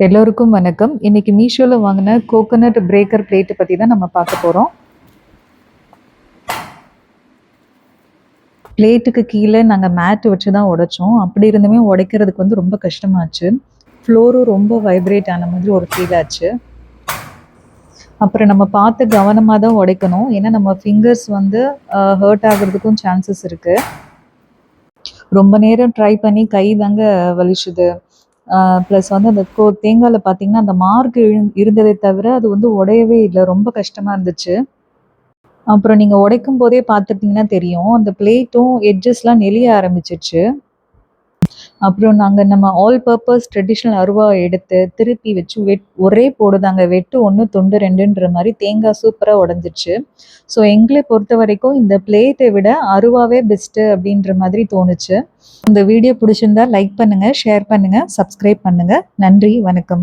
எல்லோருக்கும் வணக்கம். இன்னைக்கு மீஷோல வாங்கின கோகோனட் பிரேக்கர் பிளேட் பத்தி தான் நம்ம பார்க்க போறோம். பிளேட்டுக்கு கீழே நாங்க மேட் வச்சு தான் உடைச்சோம். அப்படி இருந்துமே உடைக்கிறதுக்கு வந்து ரொம்ப கஷ்டமாச்சு. ஃப்ளோரும் ரொம்ப வைப்ரேட் ஆன மாதிரி ஒரு ஃபீல் ஆச்சு. அப்புறம் நம்ம பார்த்து கவனமாக தான் உடைக்கணும். ஏன்னா நம்ம ஃபிங்கர்ஸ் வந்து ஹர்ட் ஆகுறதுக்கும் சான்சஸ் இருக்கு. ரொம்ப நேரம் ட்ரை பண்ணி கை தாங்க வலிச்சுது. ப்ளஸ் வந்து அந்த தேங்காயில பார்த்தீங்கன்னா, அந்த மார்க் இருந்ததே தவிர, அது வந்து உடையவே இல்ல. ரொம்ப கஷ்டமா இருந்துச்சு. அப்புறம் நீங்க உடைக்கும்போதே பார்த்துட்டீங்கன்னா தெரியும். அந்த பிளேட்டும் எட்ஜஸ்லாம் நெளிய ஆரம்பிச்சுருச்சு. அப்புறம் நாங்க நம்ம ஆல் பர்ப்பஸ் ட்ரெடிஷ்னல் அருவா எடுத்து, திருப்பி வச்சு ஒரே போடு தாங்க. வெட்டு 1 துண்டு 2ன்ற மாரி தேங்காய் சூப்பரா உடைஞ்சிருச்சு. ஸோ எங்கள பொறுத்தவரைக்கும் இந்த பிளேட்ட விட அருவாவே பெஸ்ட்டு அப்படின்ற மாதிரி தோணுச்சு. இந்த வீடியோ பிடிச்சிருந்தா லைக் பண்ணுங்க, ஷேர் பண்ணுங்க, சப்ஸ்கிரைப் பண்ணுங்க. நன்றி, வணக்கம்.